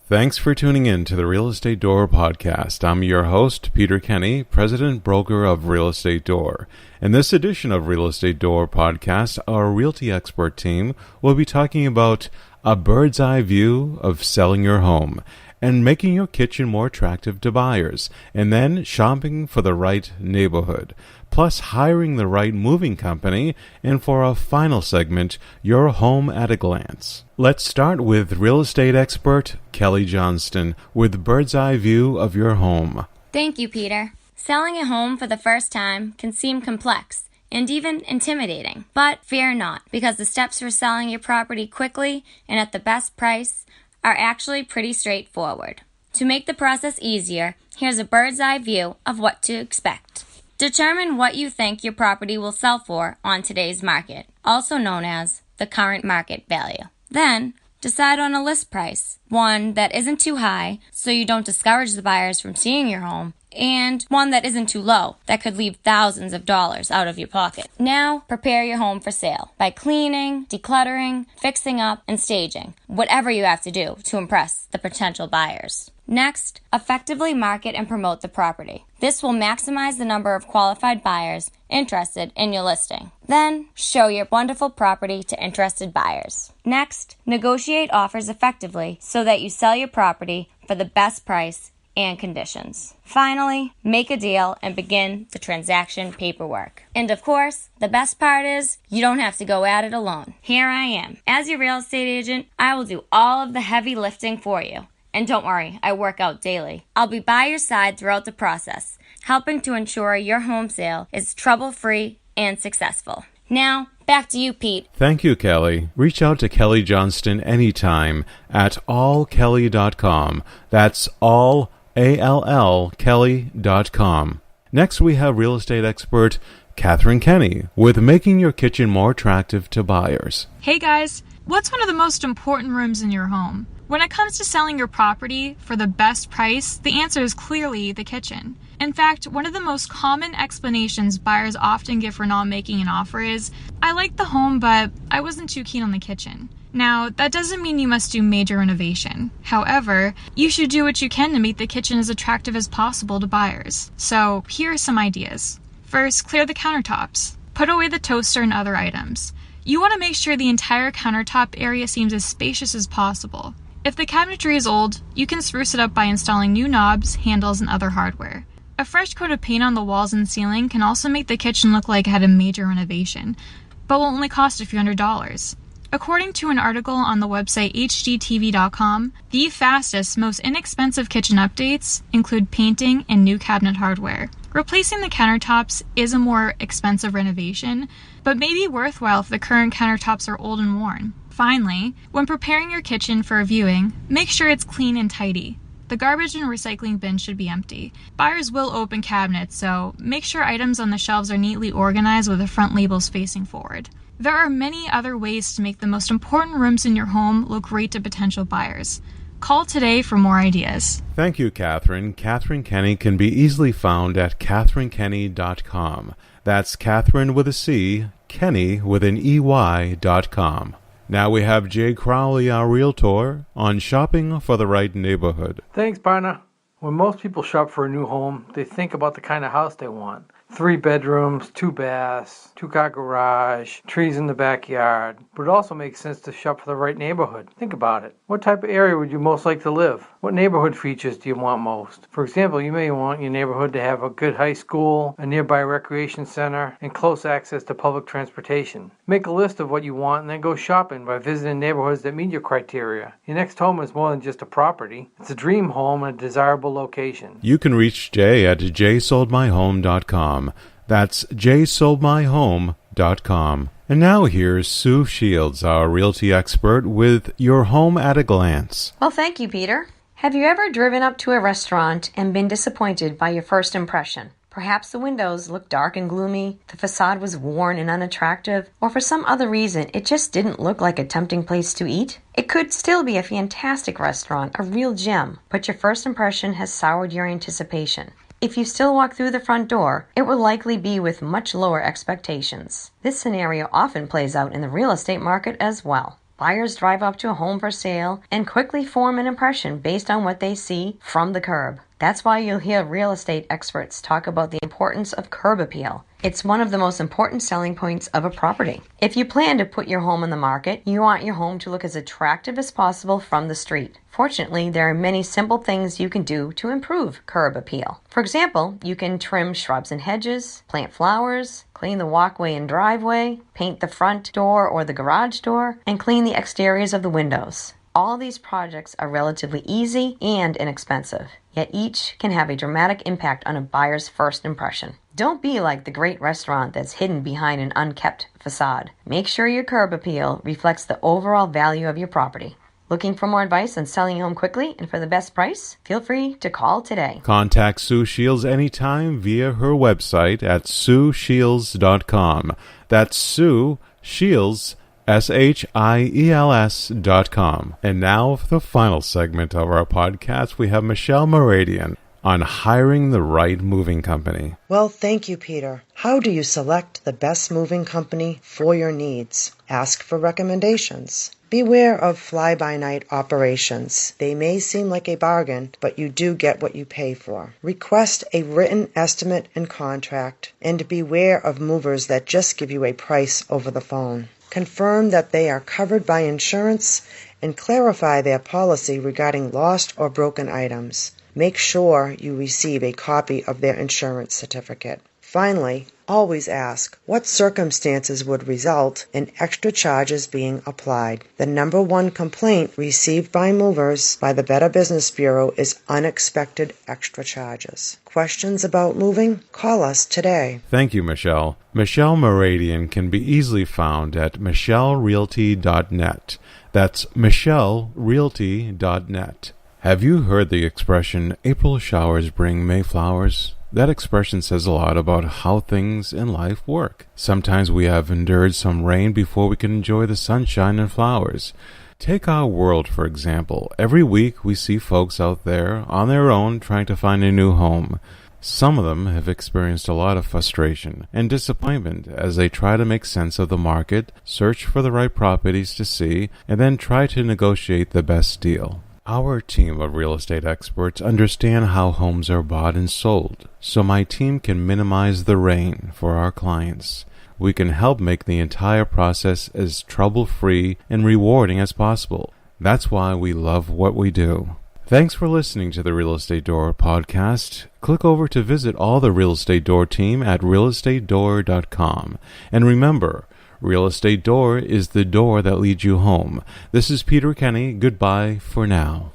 Thanks for tuning in to the Real Estate Door podcast. I'm your host, Peter Kenny, president broker of Real Estate Door. In this edition of Real Estate Door podcast, our Realty expert team will be talking about a bird's eye view of selling your home and making your kitchen more attractive to buyers, and then shopping for the right neighborhood, plus hiring the right moving company, and for our final segment, your home at a glance. Let's start with real estate expert Kelly Johnston with bird's eye view of your home. Thank you, Peter. Selling a home for the first time can seem complex and even intimidating, but fear not, because the steps for selling your property quickly and at the best price are actually pretty straightforward. To make the process easier, here's a bird's eye view of what to expect. Determine what you think your property will sell for on today's market, also known as the current market value. Then, decide on a list price, one that isn't too high so you don't discourage the buyers from seeing your home, and one that isn't too low that could leave thousands of dollars out of your pocket. Now, prepare your home for sale by cleaning, decluttering, fixing up, and staging, whatever you have to do to impress the potential buyers. Next, effectively market and promote the property. This will maximize the number of qualified buyers interested in your listing. Then, show your wonderful property to interested buyers. Next, negotiate offers effectively so that you sell your property for the best price and conditions. Finally, make a deal and begin the transaction paperwork. And of course, the best part is you don't have to go at it alone. Here I am. As your real estate agent, I will do all of the heavy lifting for you. And don't worry, I work out daily. I'll be by your side throughout the process, helping to ensure your home sale is trouble-free and successful. Now, back to you, Pete. Thank you, Kelly. Reach out to Kelly Johnston anytime at allkelly.com. That's Kelly.com. Next, we have real estate expert Katherine Kenny with making your kitchen more attractive to buyers. Hey guys, what's one of the most important rooms in your home? When it comes to selling your property for the best price, the answer is clearly the kitchen. In fact, one of the most common explanations buyers often give for not making an offer is, I like the home, but I wasn't too keen on the kitchen. Now, that doesn't mean you must do major renovation. However, you should do what you can to make the kitchen as attractive as possible to buyers. So, here are some ideas. First, clear the countertops. Put away the toaster and other items. You want to make sure the entire countertop area seems as spacious as possible. If the cabinetry is old, you can spruce it up by installing new knobs, handles, and other hardware. A fresh coat of paint on the walls and ceiling can also make the kitchen look like it had a major renovation, but will only cost a few $100s. According to an article on the website hdtv.com, the fastest, most inexpensive kitchen updates include painting and new cabinet hardware. Replacing the countertops is a more expensive renovation, but may be worthwhile if the current countertops are old and worn. Finally, when preparing your kitchen for a viewing, make sure it's clean and tidy. The garbage and recycling bin should be empty. Buyers will open cabinets, so make sure items on the shelves are neatly organized with the front labels facing forward. There are many other ways to make the most important rooms in your home look great to potential buyers. Call today for more ideas. Thank you, Katherine. Katherine Kenny can be easily found at KatherineKenny.com. That's Katherine with a C, Kenny with an EY.com. Now we have Jay Crowley, our Realtor, on shopping for the right neighborhood. Thanks, partner. When most people shop for a new home, they think about the kind of house they want. 3 bedrooms, 2 baths, 2-car garage, trees in the backyard. But it also makes sense to shop for the right neighborhood. Think about it. What type of area would you most like to live? What neighborhood features do you want most? For example, you may want your neighborhood to have a good high school, a nearby recreation center, and close access to public transportation. Make a list of what you want and then go shopping by visiting neighborhoods that meet your criteria. Your next home is more than just a property. It's a dream home in a desirable location. You can reach Jay at jsoldmyhome.com. That's jsoldmyhome.com. And now here's Sue Shields, our realty expert, with your home at a glance. Well, thank you, Peter. Have you ever driven up to a restaurant and been disappointed by your first impression? Perhaps the windows looked dark and gloomy, the facade was worn and unattractive, or for some other reason it just didn't look like a tempting place to eat? It could still be a fantastic restaurant, a real gem, but your first impression has soured your anticipation. If you still walk through the front door, it will likely be with much lower expectations. This scenario often plays out in the real estate market as well. Buyers drive up to a home for sale and quickly form an impression based on what they see from the curb. That's why you'll hear real estate experts talk about the importance of curb appeal. It's one of the most important selling points of a property. If you plan to put your home on the market, you want your home to look as attractive as possible from the street. Fortunately, there are many simple things you can do to improve curb appeal. For example, you can trim shrubs and hedges, plant flowers, clean the walkway and driveway, paint the front door or the garage door, and clean the exteriors of the windows. All these projects are relatively easy and inexpensive, yet each can have a dramatic impact on a buyer's first impression. Don't be like the great restaurant that's hidden behind an unkept facade. Make sure your curb appeal reflects the overall value of your property. Looking for more advice on selling your home quickly and for the best price? Feel free to call today. Contact Sue Shields anytime via her website at SueShields.com. That's Sue Shields, SHIELS.com. And now for the final segment of our podcast, we have Michelle Meridian on hiring the right moving company. Well, thank you, Peter. How do you select the best moving company for your needs? Ask for recommendations. Beware of fly-by-night operations. They may seem like a bargain, but you do get what you pay for. Request a written estimate and contract, and beware of movers that just give you a price over the phone. Confirm that they are covered by insurance and clarify their policy regarding lost or broken items. Make sure you receive a copy of their insurance certificate. Finally, always ask what circumstances would result in extra charges being applied. The number one complaint received by movers by the Better Business Bureau is unexpected extra charges. Questions about moving? Call us today. Thank you, Michelle. Michelle Meridian can be easily found at michellerealty.net. That's michellerealty.net. Have you heard the expression, April showers bring May flowers? That expression says a lot about how things in life work. Sometimes we have endured some rain before we can enjoy the sunshine and flowers. Take our world, for example. Every week we see folks out there on their own trying to find a new home. Some of them have experienced a lot of frustration and disappointment as they try to make sense of the market, search for the right properties to see, and then try to negotiate the best deal. Our team of real estate experts understand how homes are bought and sold, so my team can minimize the rain for our clients. We can help make the entire process as trouble-free and rewarding as possible. That's why we love what we do. Thanks for listening to the Real Estate Door podcast. Click over to visit all the Real Estate Door team at realestatedoor.com. And remember, Real Estate Door is the door that leads you home. This is Peter Kenny. Goodbye for now.